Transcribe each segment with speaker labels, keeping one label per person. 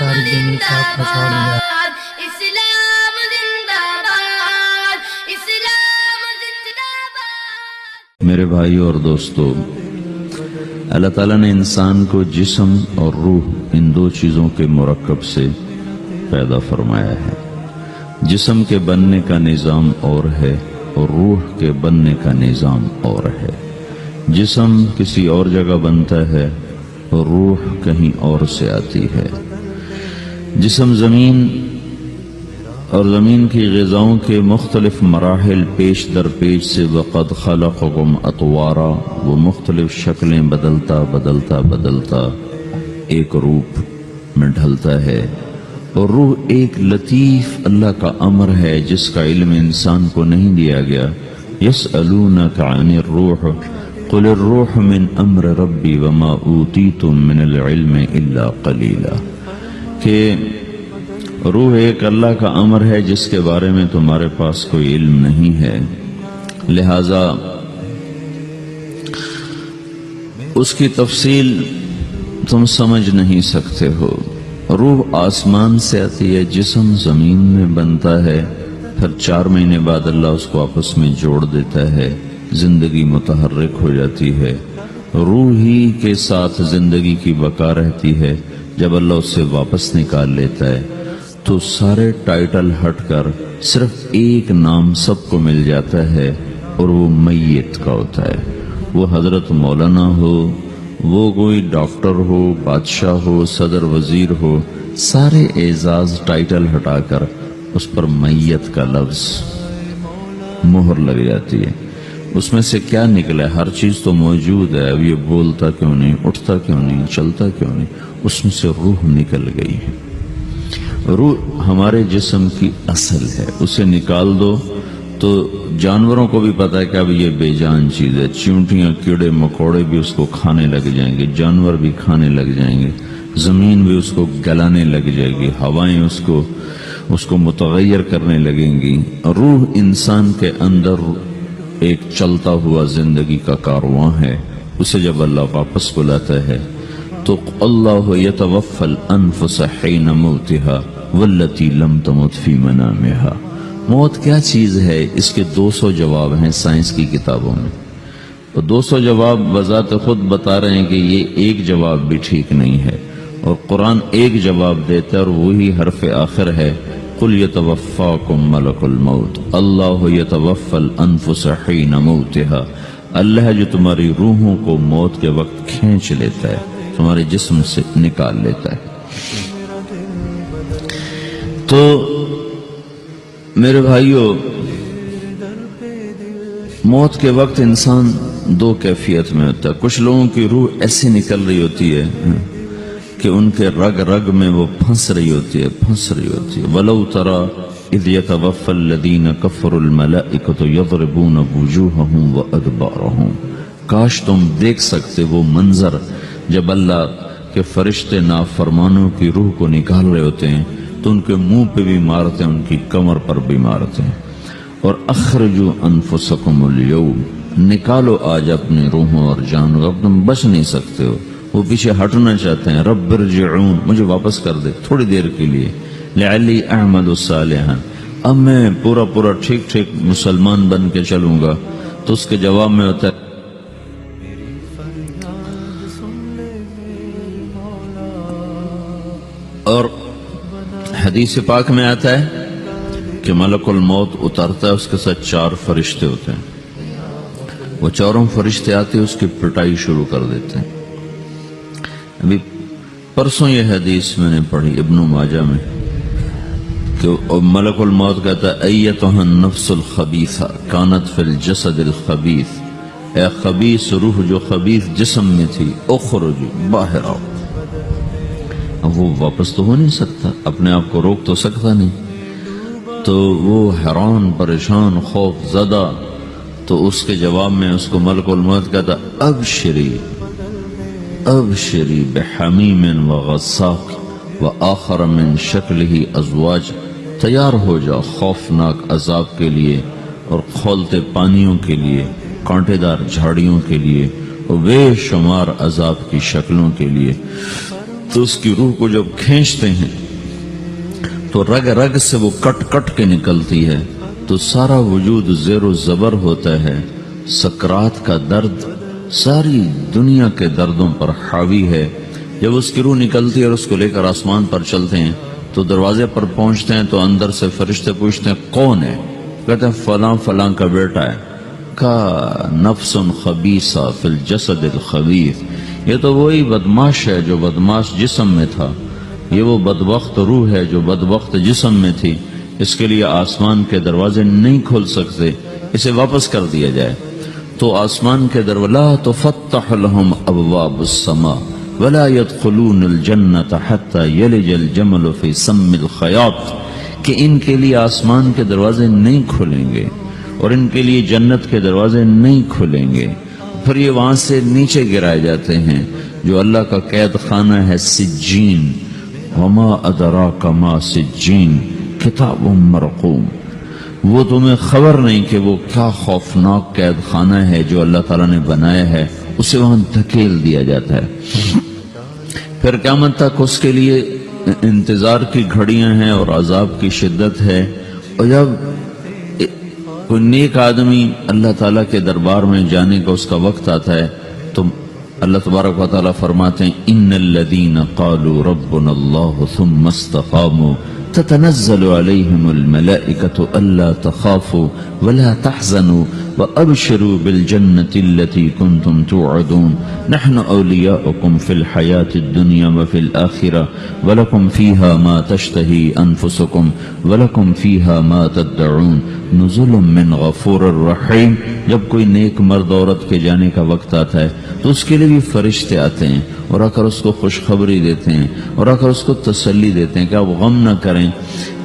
Speaker 1: ساری زمین صاف کا چھوڑ دیا۔
Speaker 2: اسلام زندہ باد، اسلام زندہ باد۔
Speaker 3: میرے بھائیو اور دوستو، اللہ تعالیٰ نے انسان کو جسم اور روح ان دو چیزوں کے مرکب سے پیدا فرمایا ہے۔ جسم کے بننے کا نظام اور ہے اور روح کے بننے کا نظام اور ہے۔ جسم کسی اور جگہ بنتا ہے اور روح کہیں اور سے آتی ہے۔ جسم زمین اور زمین کی غذاؤں کے مختلف مراحل پیش در پیش سے وقد خلقکم اطوارا، وہ مختلف شکلیں بدلتا بدلتا بدلتا ایک روپ میں ڈھلتا ہے، اور روح ایک لطیف اللہ کا امر ہے جس کا علم انسان کو نہیں دیا گیا۔ یسألونک عن الروح قل الروح من امر ربی وما اوتیتم من العلم الا قلیلا، کہ روح ایک اللہ کا امر ہے جس کے بارے میں تمہارے پاس کوئی علم نہیں ہے، لہذا اس کی تفصیل تم سمجھ نہیں سکتے ہو۔ روح آسمان سے آتی ہے، جسم زمین میں بنتا ہے، پھر 4 مہینے بعد اللہ اس کو آپس میں جوڑ دیتا ہے، زندگی متحرک ہو جاتی ہے۔ روح ہی کے ساتھ زندگی کی بقا رہتی ہے۔ جب اللہ اس سے واپس نکال لیتا ہے تو سارے ٹائٹل ہٹ کر صرف ایک نام سب کو مل جاتا ہے، اور وہ میت کا ہوتا ہے۔ وہ حضرت مولانا ہو، وہ کوئی ڈاکٹر ہو، بادشاہ ہو، صدر وزیر ہو، سارے اعزاز ٹائٹل ہٹا کر اس پر میت کا لفظ مہر لگ جاتی ہے۔ اس میں سے کیا نکلا ہے؟ ہر چیز تو موجود ہے، اب یہ بولتا کیوں نہیں، اٹھتا کیوں نہیں، چلتا کیوں نہیں؟ اس میں سے روح نکل گئی ہے۔ روح ہمارے جسم کی اصل ہے، اسے نکال دو تو جانوروں کو بھی پتا ہے کہ اب یہ بے جان چیز ہے۔ چیونٹیاں، کیڑے مکوڑے بھی اس کو کھانے لگ جائیں گے، جانور بھی کھانے لگ جائیں گے، زمین بھی اس کو گلانے لگ جائے گی، ہوائیں اس کو متغیر کرنے لگیں گی۔ روح انسان کے اندر ایک چلتا ہوا زندگی کا کارواں ہے۔ اسے جب اللہ واپس بلاتا ہے تو اللہ یتوفی الانفس حین موتها والتی لم تمت فی منامها۔ موت کیا چیز ہے؟ اس کے 200 جواب ہیں سائنس کی کتابوں میں، تو 200 جواب بذات خود بتا رہے ہیں کہ یہ ایک جواب بھی ٹھیک نہیں ہے، اور قرآن ایک جواب دیتا ہے اور وہی حرف آخر ہے، قل یتوفاکم ملک الموت اللہ یتوفی الانفس حین موتها۔ اللہ ہے جو تمہاری روحوں کو موت کے وقت کھینچ لیتا ہے، تمہارے جسم سے نکال لیتا ہے۔ تو میرے بھائیو، موت کے وقت انسان 2 کیفیت میں ہوتا ہے۔ کچھ لوگوں کی روح ایسی نکل رہی ہوتی ہے کہ ان کے رگ رگ میں وہ پھنس رہی ہوتی ہے۔ وَلَوْ تَرَى اِذْ يَتَوَفَّى الَّذِينَ كَفَرُوا الْمَلَائِكَةُ يَضْرِبُونَ وُجُوهَهُمْ وَأَدْبَارَهُمْ۔ کاش تم دیکھ سکتے وہ منظر جب اللہ کے فرشتے نافرمانوں کی روح کو نکال رہے ہوتے ہیں تو ان کے منہ پہ بھی مارتے ہیں، ان کی کمر پر بھی مارتے ہیں۔ اور اخرجوا انفسکم اليوم، نکالو آج اپنی روحوں اور جانوں، اب تم بچ نہیں سکتے ہو۔ وہ پیچھے ہٹنا چاہتے ہیں، رب ارجعون، مجھے واپس کر دے تھوڑی دیر کے لیے، لعلی اعمل صالحا، اب میں پورا ٹھیک ٹھیک مسلمان بن کے چلوں گا۔ تو اس کے جواب میں ہوتا ہے اور حدیث پاک میں آتا ہے کہ ملک الموت اترتا ہے، اس کے ساتھ 4 فرشتے ہوتے ہیں۔ وہ 4 فرشتے آتے اس کی پٹائی شروع کر دیتے ہیں۔ ابھی پرسوں یہ حدیث میں نے پڑھی ابن ماجہ میں کہ ملک الموت کہتا ہے ایتھا النفس الخبیثہ کانت فی الجسد الخبیث، اے خبیث روح جو خبیث جسم میں تھی، اخرج، باہر آؤ۔ اب وہ واپس تو ہو نہیں سکتا، اپنے آپ کو روک تو سکتا نہیں، تو وہ حیران، پریشان، خوف زدہ، تو اس کے جواب میں اس کو ملک الموت کہتا ابشری ابشری بحمیم وغساق وآخر من شکلہ ازواج، تیار ہو جاؤ خوفناک عذاب کے لیے اور کھولتے پانیوں کے لیے، کانٹے دار جھاڑیوں کے لیے اور بے شمار عذاب کی شکلوں کے لیے۔ تو اس کی روح کو جب کھینچتے ہیں تو رگ رگ سے وہ کٹ کٹ کے نکلتی ہے، تو سارا وجود زیر و زبر ہوتا ہے، سکرات کا درد ساری دنیا کے دردوں پر حاوی ہے۔ جب اس کی روح نکلتی ہے اور اس کو لے کر آسمان پر چلتے ہیں تو دروازے پر پہنچتے ہیں تو اندر سے فرشتے پوچھتے ہیں کون ہے؟ کہتے ہیں فلاں فلاں کا بیٹا ہے۔ کا نفس خبیثہ فی الجسد الخبیث، یہ تو وہی بدماش ہے جو بدماش جسم میں تھا، یہ وہ بدبخت روح ہے جو بدبخت جسم میں تھی، اس کے لیے آسمان کے دروازے نہیں کھل سکتے، اسے واپس کر دیا جائے۔ تو آسمان کے دروازے لا تفتح لهم ابواب السماء ولا يدخلون الجنة حتى يلج الجمل في سم الخياط، کہ ان کے لیے آسمان کے دروازے نہیں کھلیں گے اور ان کے لیے جنت کے دروازے نہیں کھلیں گے، پھر یہ وہاں سے نیچے گرائے جاتے ہیں جو اللہ کا قید خانہ ہے سجین۔ وما ادراک ما سجین کتاب مرقوم، وہ تمہیں خبر نہیں کہ وہ کیا خوفناک قید خانہ ہے جو اللہ تعالیٰ نے بنایا ہے، اسے وہاں دھکیل دیا جاتا ہے۔ پھر قیامت تک اس کے لیے انتظار کی گھڑیاں ہیں اور عذاب کی شدت ہے۔ اور جب کوئی نیک آدمی اللہ تعالیٰ کے دربار میں جانے کا اس کا وقت آتا ہے تو اللہ تبارک و تعالیٰ فرماتے ہیں ان الذین قالوا ربنا اللہ ثم استقاموا تتنزل علیہم الملائکۃ الا تخافوا ولا تحزنوا وابشروا بالجنة التي كنتم توعدون نحن اولیاؤکم فی الحیاة الدنیا وفی الآخرة ولکم فیہا ما تشتہی انفسکم ولکم فیہا ما تدعون نزل من غفور الرحیم۔ جب کوئی نیک مرد عورت کے جانے کا وقت آتا ہے تو اس کے لیے بھی فرشتے آتے ہیں اور آ کر اس کو خوشخبری دیتے ہیں اور آ کر اس کو تسلی دیتے ہیں کہ آپ غم نہ کریں،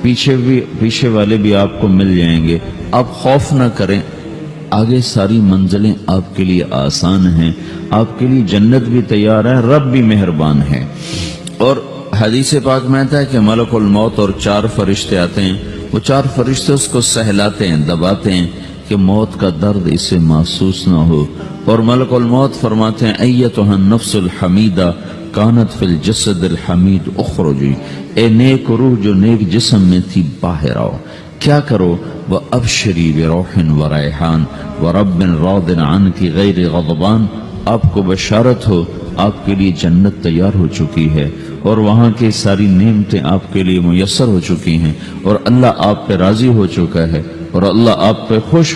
Speaker 3: پیچھے والے بھی آپ کو مل جائیں گے، آپ خوف نہ کریں، آگے ساری منزلیں آپ کے لیے آسان ہیں، آپ کے لیے جنت بھی تیار ہے، رب بھی مہربان ہے۔ اور حدیث پاک میں آتا ہے کہ ملک الموت اور 4 فرشتے آتے ہیں، وہ 4 فرشتے اس کو سہلاتے ہیں، دباتے ہیں کہ موت کا درد اسے محسوس نہ ہو، اور ملک الموت فرماتے ہیں ایتھا النفس الحمیدہ کانت فی الجسد الحمید اخرجی، اے نیک روح جو نیک جسم میں تھی باہر آؤ، کیا کرو؟ وَأَبْشِرِي بِرَوْحٍ وَرَيْحَانٍ وَرَبٍّ رَاضٍ عَنْكِ غَيْرِ غَضْبَانٍ، آپ کو بشارت ہو آپ کے لیے جنت تیار ہو چکی ہے اور وہاں کی ساری نعمتیں آپ کے لیے میسر ہو چکی ہیں اور اللہ آپ پہ راضی ہو چکا ہے اور اللہ آپ پہ خوش